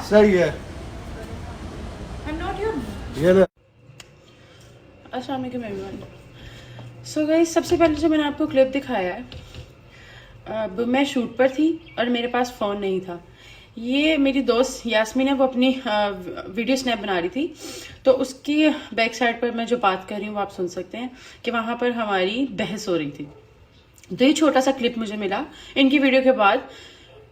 सही है। ये ले। अस्सलाम वालेकुम एवरीवन। सो गाइस, सबसे पहले जो मैंने आपको क्लिप दिखाया है, अब मैं शूट पर थी और मेरे पास फ़ोन नहीं था। ये मेरी दोस्त यास्मीन है, वो अपनी वीडियो स्नैप बना रही थी, तो उसकी बैक साइड पर मैं जो बात कर रही हूँ वो आप सुन सकते हैं कि वहाँ पर हमारी बहस हो रही थी। तो ये छोटा सा क्लिप मुझे मिला इनकी वीडियो के बाद।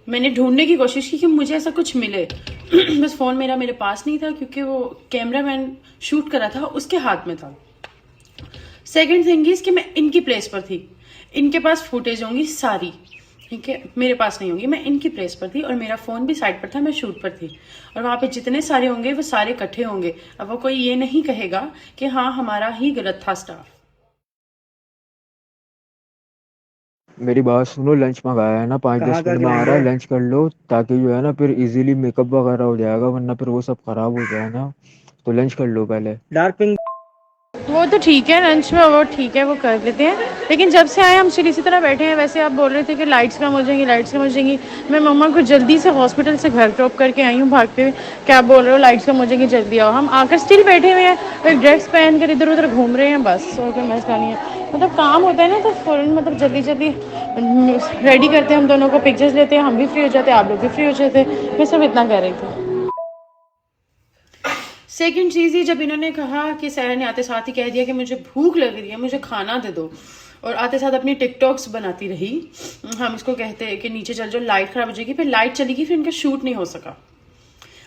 मैंने ढूंढने की कोशिश की कि मुझे ऐसा कुछ मिले बस फ़ोन मेरे पास नहीं था, क्योंकि वो कैमरामैन शूट कर रहा था, उसके हाथ में था। सेकेंड थिंग इज कि मैं इनकी प्लेस पर थी, इनके पास फुटेज होंगी सारी, ठीक है, मेरे पास नहीं होंगी। मैं इनकी प्लेस पर थी और मेरा फोन भी साइड पर था, मैं शूट पर थी, और वहां पे जितने सारे होंगे वो सारे इकट्ठे होंगे। अब वो कोई ये नहीं कहेगा कि हाँ हमारा ही गलत था स्टाफ। मेरी बात सुनो, लंच मंगाया है ना, 5-10 मिनट में आ रहा है, लंच कर लो ताकि जो है ना फिर इजीली मेकअप वगैरह हो जाएगा, वरना फिर वो सब खराब हो जाए ना। तो लंच कर लो पहले। डार्क पिंक वो तो ठीक है, लंच में वो ठीक है, वो कर लेते हैं, लेकिन जब से आए हम चिल इसी तरह बैठे हैं। वैसे आप बोल रहे थे कि लाइट्स कम हो जाएंगी, लाइट्स कम हो जाएंगी। मैं मम्मा को जल्दी से हॉस्पिटल से घर ड्रॉप करके आई हूँ भागते हुए। क्या बोल रहे हो, लाइट्स कम हो जाएंगी, जल्दी आओ। हम आकर स्टिल बैठे हुए हैं, एक ड्रेस पहन कर इधर उधर घूम रहे हैं, बस और कोई मसला नहीं है। मतलब काम होता है ना तो फ़ौरन मतलब जल्दी जल्दी रेडी करते हैं, हम दोनों को पिक्चर्स लेते हैं, हम भी फ्री हो जाते हैं, आप लोग भी फ्री हो जाते हैं। मैं सब इतना कह रही थी। सेकंड चीज़, ये जब इन्होंने कहा कि सहर ने आते साथ ही कह दिया कि मुझे भूख लग रही है, मुझे खाना दे दो, और आते साथ अपनी टिकटॉक्स बनाती रही। हम इसको कहते हैं कि नीचे चल जाओ, लाइट खराब हो जाएगी, फिर लाइट चली फिर इनका शूट नहीं हो सका।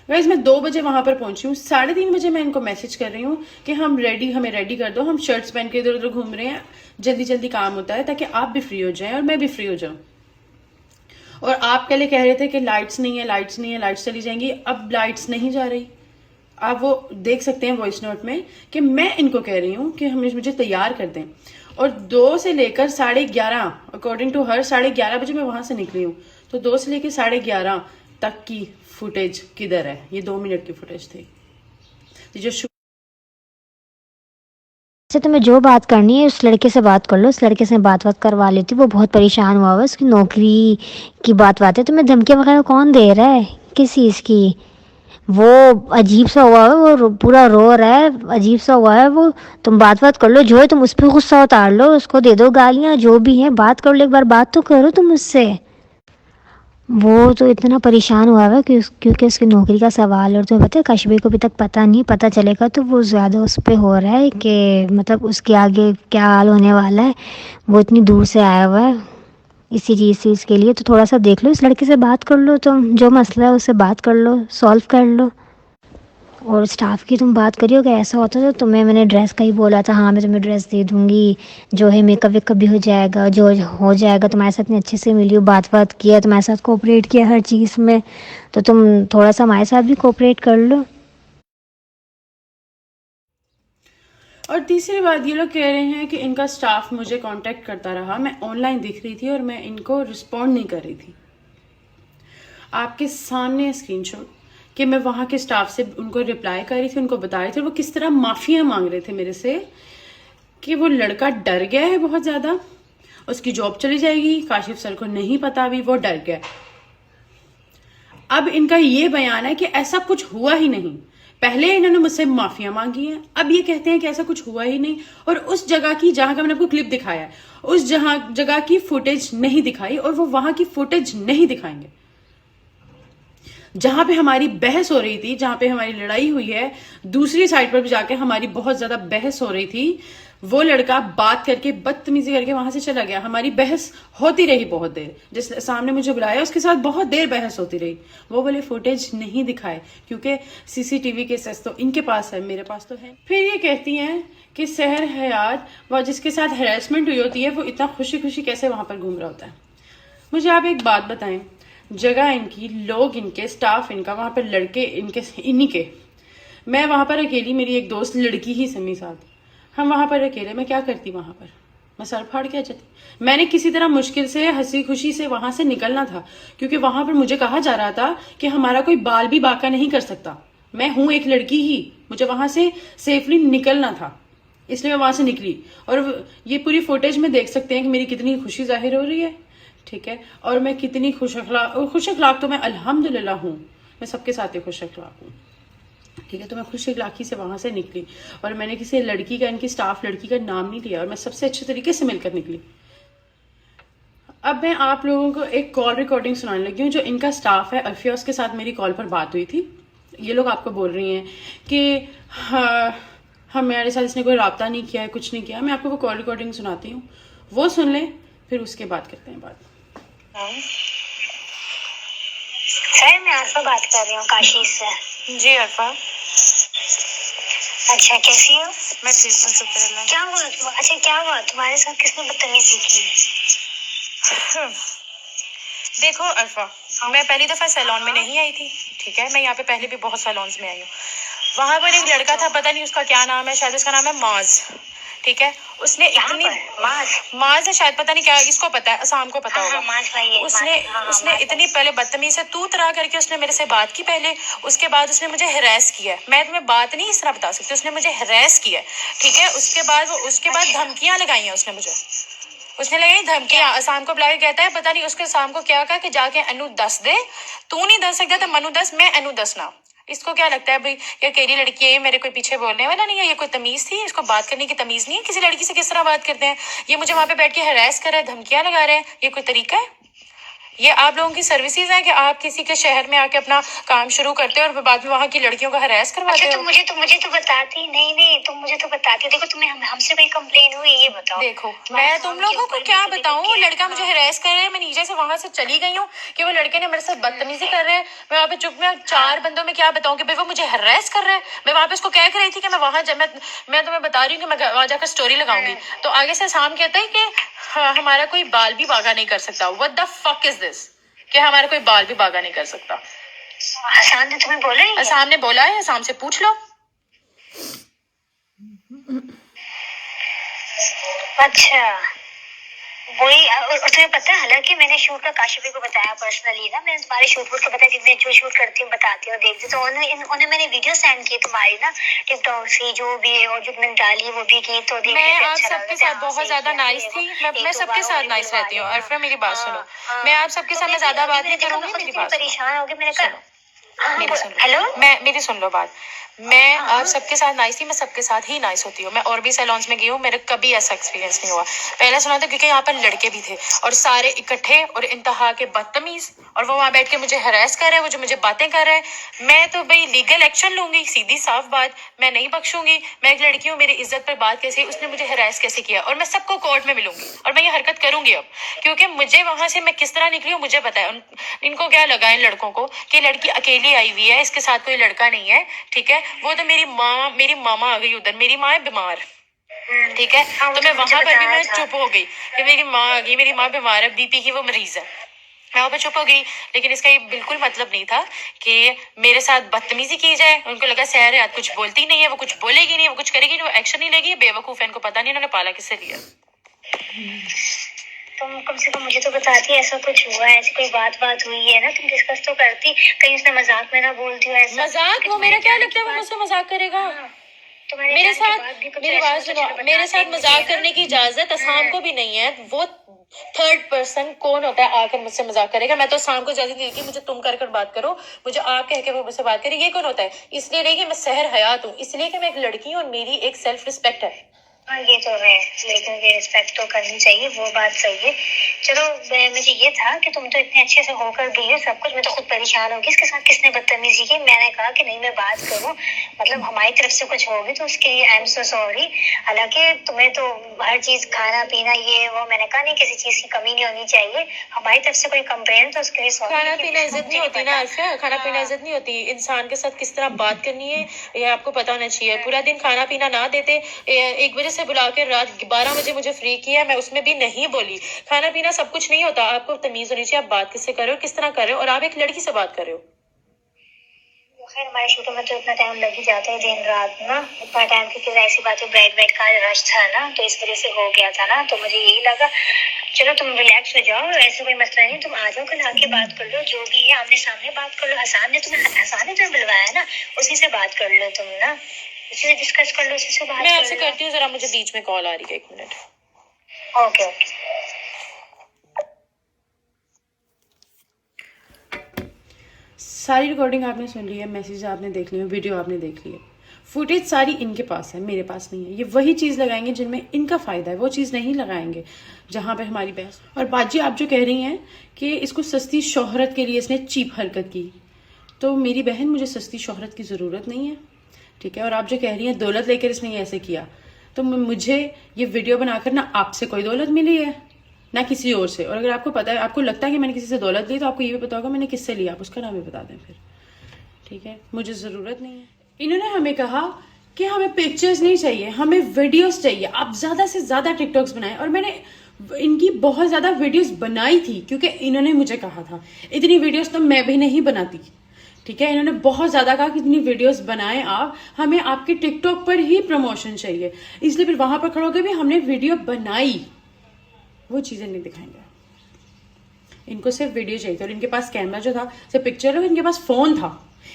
गाइस, मैं 2 बजे वहां पर पहुंची हूँ, 3:30 बजे मैं इनको मैसेज कर रही हूँ कि हमें रेडी कर दो, हम शर्ट्स पहन के इधर उधर घूम रहे हैं, जल्दी जल्दी काम होता है ताकि आप भी फ्री हो जाए और मैं भी फ्री हो जाऊँ। और आप पहले कह रहे थे कि लाइट्स नहीं है, लाइट्स नहीं है, लाइट्स चली जाएंगी। अब लाइट्स नहीं जा रही, आप वो देख सकते हैं वॉइस नोट में कि मैं इनको कह रही हूँ कि मुझे तैयार कर दें। और 2 से लेकर 11:30, अकॉर्डिंग टू हर 11:30 बजे मैं वहां से निकली हूँ। तो 2 से लेकर 11:30 तक की फुटेज किधर है? ये 2 मिनट की फुटेज थी जो से तुम्हें जो बात करनी है उस लड़के से बात कर लो, उस लड़के से बात करवा लेती। वो बहुत परेशान हुआ हुआ, उसकी नौकरी की बात है। तुम्हें धमकियाँ वगैरह कौन दे रहा है, किस चीज़ की? वो अजीब सा हुआ है, वो पूरा रो रहा है, अजीब सा हुआ है वो। तुम बात कर लो, जो है तुम उस पर गुस्सा उतार लो, उसको दे दो गालियाँ, जो भी है बात कर लो, एक बार बात तो करो तुम उससे। वो तो इतना परेशान हुआ है क्योंकि उसकी नौकरी का सवाल, और तो पता है कश्मीर को अभी तक पता नहीं, पता चलेगा तो वो ज़्यादा उस पर हो रहा है कि मतलब उसके आगे क्या हाल होने वाला है। वो इतनी दूर से आया हुआ है इसी चीज़ के लिए। तो थोड़ा सा देख लो, इस लड़के से बात कर लो, तुम जो मसला है उससे बात कर लो, सॉल्व कर लो। और स्टाफ की तुम बात करियो कि ऐसा होता तो तुम्हें मैंने ड्रेस का ही बोला था, हाँ मैं तुम्हें ड्रेस दे दूँगी, जो है मेकअप वेकअप भी हो जाएगा, जो हो जाएगा। तुम्हारे साथ इतने अच्छे से मिली हो, बात किया, तुम्हारे साथ कोऑपरेट किया हर चीज़ में, तो तुम थोड़ा सा हमारे साथ भी कोऑपरेट कर लो। और तीसरी बात, ये लोग कह रहे हैं कि इनका स्टाफ मुझे कांटेक्ट करता रहा, मैं ऑनलाइन दिख रही थी और मैं इनको रिस्पॉन्ड नहीं कर रही थी। आपके सामने स्क्रीनशॉट कि मैं वहां के स्टाफ से उनको रिप्लाई कर रही थी, उनको बता रही थी वो किस तरह माफिया मांग रहे थे मेरे से कि वो लड़का डर गया है बहुत ज्यादा, उसकी जॉब चली जाएगी, काशिफ सर को नहीं पता, अभी वो डर गया। अब इनका ये बयान है कि ऐसा कुछ हुआ ही नहीं। पहले इन्होंने मुझसे माफिया मांगी है, अब ये कहते हैं कि ऐसा कुछ हुआ ही नहीं। और उस जगह की, जहां का मैंने आपको क्लिप दिखाया है, उस जगह की फुटेज नहीं दिखाई, और वो वहां की फुटेज नहीं दिखाएंगे जहां पे हमारी बहस हो रही थी, जहां पे हमारी लड़ाई हुई है। दूसरी साइड पर भी जाके हमारी बहुत ज्यादा बहस हो रही थी। वो लड़का बात करके, बदतमीजी करके वहां से चला गया। हमारी बहस होती रही बहुत देर, जिस सामने मुझे बुलाया उसके साथ बहुत देर बहस होती रही। वो बोले फुटेज नहीं दिखाए क्योंकि सीसीटीवी के सेस तो इनके पास है, मेरे पास तो है। फिर ये कहती हैं कि सहर हयात व जिसके साथ हैरेसमेंट हुई होती है वो इतना खुशी खुशी कैसे वहां पर घूम रहा होता है। मुझे आप एक बात बताएं, जगह इनकी, लोग इनके, स्टाफ इनका, वहां पर लड़के इनके, इन्हीं के। मैं वहां पर अकेली, मेरी एक दोस्त लड़की ही समी साथ, हम वहां पर अकेले, मैं क्या करती वहां पर? मैं सर फाड़ के आ जाती। मैंने किसी तरह मुश्किल से हंसी खुशी से वहां से निकलना था, क्योंकि वहां पर मुझे कहा जा रहा था कि हमारा कोई बाल भी बाका नहीं कर सकता। मैं हूं एक लड़की ही, मुझे वहां से सेफली निकलना था, इसलिए मैं वहां से निकली। और ये पूरी फुटेज में देख सकते हैं कि मेरी कितनी खुशी जाहिर हो रही है, ठीक है। और मैं कितनी खुश अखलाक तो मैं अल्हम्दुलिल्लाह हूँ, मैं सबके साथ ही खुश अखलाक हूँ, ठीक है। तो मैं खुश अखलाकी से वहां से निकली और मैंने किसी लड़की का, इनकी स्टाफ लड़की का नाम नहीं लिया और मैं सबसे अच्छे तरीके से मिलकर निकली। अब मैं आप लोगों को एक कॉल रिकॉर्डिंग सुनाने लगी हूँ जो इनका स्टाफ है, अल्फिया, उसके साथ मेरी कॉल पर बात हुई थी। ये लोग आपको बोल रही हैं कि हमारे साथ इसने कोई रब्ता नहीं किया है, कुछ नहीं किया। मैं आपको वो कॉल रिकॉर्डिंग सुनाती हूँ, वो सुन लें, फिर उसके बाद करते हैं बात। सर मैं अरफा बात कर रही हूँ काशी से। जी अरफा। अच्छा कैसी हो? मैं ठीक हूँ, शुक्र अल्लाह। क्या हुआ? अच्छा क्या हुआ तुम्हारे साथ? किसने बदतमीजी की? देखो अरफा, मैं पहली दफा सैलून में नहीं आई थी, ठीक है। मैं यहाँ पे पहले भी बहुत सैलून्स में आई हूँ। वहां पर एक लड़का था, पता नहीं उसका क्या नाम है, शायद उसका नाम है माज, ठीक है। उसने इतनी माज है शायद, पता नहीं क्या, इसको पता है, असाम को पता होगा। उसने इतनी पहले बदतमीजी से तू तरा करके उसने मेरे से बात की पहले, उसके बाद उसने मुझे हरास किया है। मैं तुम्हें बात नहीं इस तरह बता सकती, उसने मुझे हरास किया है, ठीक है। उसके बाद धमकियां लगाई हैं उसने मुझे, उसने लगाई धमकियां। असाम को बुला के कहता है, पता नहीं उसके असाम को क्या कहा कि जाके अनु दस दे, तू नहीं दस सकता तो मनु दस, मैं अनु दस ना। इसको क्या लगता है भाई, ये अकेली लड़की है, ये मेरे कोई पीछे बोलने वाला नहीं है, ये कोई तमीज थी, इसको बात करने की तमीज नहीं है। किसी लड़की से किस तरह बात करते हैं, ये मुझे वहां पे बैठ के हरास कर रहा है, धमकियां लगा रहे हैं, ये कोई तरीका है? ये आप लोगों की सर्विसेज है कि आप किसी के शहर में आके अपना काम शुरू करते हो और बाद में वहाँ की लड़कियों का हरास करवाते अच्छा, हो? मुझे तो बताती नहीं, तुम मुझे तो बताती। देखो तुम्हें हमसे कोई कंप्लेन हुई, ये बताओ। देखो मैं तुम लोगों को क्या बताऊं, लड़का मुझे हरास कर रहा है, मैं नीचे से वहां से चली गई हूँ कि वो लड़के ने मेरे साथ बदतमीजी कर रहे हैं। मैं वहाँ पे चुप में 4 बंदों में क्या बताऊं कि भाई वो मुझे हरास कर रहा है। मैं वहां पे उसको कह रही थी कि मैं वहां मैं तुम्हें बता रही हूँ कि मैं वहां जाकर स्टोरी लगाऊंगी, तो आगे से शाम कहता है कि हमारा कोई बाल भी बागा नहीं कर सकता। What the fuck is this कि हमारा कोई बाल भी बागा नहीं कर सकता? हसान ने तुम्हें बोला है? हसान ने बोला है, हसान से पूछ लो। अच्छा वही। और तुम्हें पता है, हालांकि मैंने शूट का काशिफी को बताया पर्सनली ना, मैंने तुम्हारे शूट को बताया, जितने जो शूट करती हूँ बताती हूँ, देखती, तो उन्हें मैंने वीडियो सेंड की तुम्हारी ना टिकटॉक से, जो भी है, और जो मैंने डाली वो भी की, तो मैं आप सबके साथ बहुत ज्यादा नाइस थी, मैं सबके साथ नाइस रहती हूँ। अरफा मेरी बात सुनो, मैं आप सबके साथ मैं ज्यादा बात नहीं करूंगी, मेरी बात परेशान हो गई। मैंने कहा मेरी सुन लो, हेलो, मेरी सुन लो बात। मैं आप सबके साथ नाइस थी, मैं सबके साथ ही नाइस होती हूँ। मैं और भी सैलून्स में गई हूँ, मेरे कभी ऐसा एक्सपीरियंस नहीं हुआ। पहले सुना था क्योंकि यहाँ पर लड़के भी थे और सारे इकट्ठे और इंतहा के बदतमीज, और वो वहां बैठ के मुझे हरास कर रहे हैं, वो जो मुझे बातें कर रहे हैं। मैं तो भाई लीगल एक्शन लूंगी, सीधी साफ बात, मैं नहीं बख्शूंगी। मैं एक लड़की हूँ, मेरी इज्जत पर बात कैसे, उसने मुझे हरास कैसे किया, और मैं सबको कोर्ट में मिलूंगी और मैं ये हरकत करूंगी अब, क्योंकि मुझे वहां से मैं किस तरह निकली हूँ मुझे पता है। इनको क्या लगा इन लड़कों को कि लड़की अकेली आई हुई है, इसके साथ कोई लड़का नहीं है, ठीक है। वो तो मेरी मामा आ गई उधर, मेरी माँ है बीमार, ठीक है। तो मैं वहां पर भी मैं चुप हो गई कि मेरी माँ आ गई, मेरी माँ बीमार है, बीपी की वो मरीज है, मैं वहाँ पे चुप हो गई। लेकिन इसका ये बिल्कुल मतलब नहीं था कि मेरे साथ बदतमीजी की जाए। उनको लगा सहर है, कुछ बोलती नहीं है, वो कुछ बोलेगी नहीं, वो कुछ करेगी नहीं, वो एक्शन नहीं लेगी, बेवकूफ है, इनको पता नहीं इन्होंने पाला किससे लिया। तुम कम से कम मुझे तो बताती ऐसा कुछ हुआ है, ऐसी कोई बात हुई है ना, तुम डिस्कस तो करती, कहीं उसने मजाक में ना बोल दिया ऐसा। मजाक? वो मेरा क्या लगता है वो मुझसे मजाक करेगा? मेरे साथ, मेरी बात सुनो, मेरे साथ मजाक करने की इजाजत असाम को भी नहीं है। वो थर्ड पर्सन कौन होता है आकर मुझसे मजाक करेगा? मैं तो शाम को इजाजत दी कि मुझे तुम कर बात करो, मुझे आप कह के वो मुझसे बात करे, ये कौन होता है? इसलिए नहीं कि मैं सहर हयात हूँ, इसलिए कि मैं एक लड़की हूँ और मेरी एक सेल्फ रिस्पेक्ट है। हाँ ये तो है, लड़कियों की रिस्पेक्ट तो करनी चाहिए, वो बात सही है। चलो मुझे ये था कि तुम तो इतने अच्छे से होकर गई हो सब कुछ, मैं तो खुद परेशान होगी इसके साथ किसने बदतमीजी की। मैंने कहा कि नहीं मैं बात करूं, मतलब हमारी तरफ से कुछ होगी तो उसके लिए आई एम सो सॉरी। हालांकि तुम्हें तो हर चीज खाना पीना ये वो, मैंने कहा नहीं किसी चीज की कमी नहीं होनी चाहिए, हमारी तरफ से कोई कंप्लेन तो उसके लिए सॉरी। खाना पीना इज्जत नहीं होती ना अर्फिया, खाना पीना इज्जत नहीं होती। इंसान के साथ किस तरह बात करनी है ये आपको पता होना चाहिए। पूरा दिन खाना पीना ना देते, 1 बजे से बुला के रात 12 बजे मुझे फ्री किया, मैं उसमें भी नहीं बोली। खाना पीना सब कुछ नहीं होता, आपको तमीज होनी चाहिए, आप बात किससे कर रहे हो, किस तरह कर रहे हो, और आप एक लड़की से बात कर रहे हो। खैर हमारे शूटों में तो इतना टाइम लग ही जाता है दिन रात ना, इतना टाइम, क्योंकि ऐसी बात है ब्राइड का रश था ना, तो इस वजह से हो गया था ना, तो मुझे यही लगा चलो तुम रिलैक्स हो जाओ, ऐसा कोई मसला नहीं, तुम आ जाओ कल आके बात कर लो, जो भी है आमने सामने बात कर लो। हसान ने तुम्हें बुलवाया ना, उसी से बात कर लो तुम ना, उसी से डिस्कस कर लो, उसी से बात मैं कर आपसे लो। करती हूँ, जरा मुझे बीच में कॉल आ रही है, 1 मिनट। Okay okay. सारी रिकॉर्डिंग आपने सुन ली है, मैसेज आपने देख लिए, वीडियो आपने देख ली है, फुटेज सारी इनके पास है, मेरे पास नहीं है। ये वही चीज़ लगाएंगे जिनमें इनका फ़ायदा है, वो चीज़ नहीं लगाएंगे जहाँ पे हमारी बहस। और बाजी आप जो कह रही हैं कि इसको सस्ती शोहरत के लिए इसने चीप हरकत की, तो मेरी बहन मुझे सस्ती शोहरत की ज़रूरत नहीं है, ठीक है। और आप जो कह रही हैं दौलत लेकर इसने ये ऐसे किया, तो मुझे ये वीडियो बनाकर ना आपसे कोई दौलत मिली है ना किसी और से। और अगर आपको पता है, आपको लगता है कि मैंने किसी से दौलत ली, तो आपको ये भी पता होगा मैंने किससे लिया, आप उसका नाम भी बता दें फिर, ठीक है। मुझे ज़रूरत नहीं है। इन्होंने हमें कहा कि हमें पिक्चर्स नहीं चाहिए, हमें वीडियोस चाहिए, आप ज़्यादा से ज़्यादा टिकटॉक्स बनाएं। और मैंने इनकी बहुत ज़्यादा वीडियोस बनाई थी क्योंकि इन्होंने मुझे कहा था। इतनी वीडियोस तो मैं भी नहीं बनाती, ठीक है। इन्होंने बहुत ज़्यादा कहा कि इतनी वीडियोस बनाएं आप, हमें आपके टिकटॉक पर ही प्रमोशन चाहिए, इसलिए फिर वहां पर खड़े होकर भी हमने वीडियो बनाई, वो चीज़ें नहीं दिखाएंगे। इनको सिर्फ वीडियो चाहिए थी। और इनके पास कैमरा जो था, सिर्फ पिक्चर, इनके पास फ़ोन था,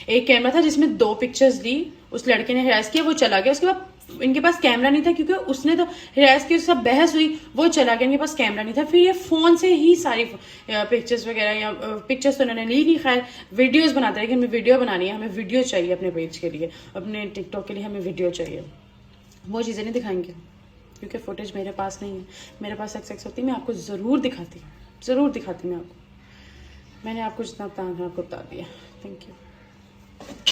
एक कैमरा था जिसमें 2 पिक्चर्स ली, उस लड़के ने हिरास किया, वो चला गया। उसके बाद इनके पास कैमरा नहीं था क्योंकि उसने तो हिरास की, सब बहस हुई, वो चला गया, इनके पास कैमरा नहीं था। फिर ये फ़ोन से ही सारी पिक्चर्स वगैरह, या पिक्चर्स तो उन्होंने ली नहीं, खैर वीडियोज़ बनाते रहे कि हमें वीडियो बनानी है, हमें वीडियो चाहिए अपने पेज के लिए, अपने टिकटॉक के लिए हमें वीडियो चाहिए। वो चीज़ें नहीं दिखाएंगे क्योंकि फुटेज मेरे पास नहीं है। मेरे पास एक्स होती, मैं आपको ज़रूर दिखाती मैं आपको। मैंने आपको जितना बताना था आपको बता दिया। Thank you.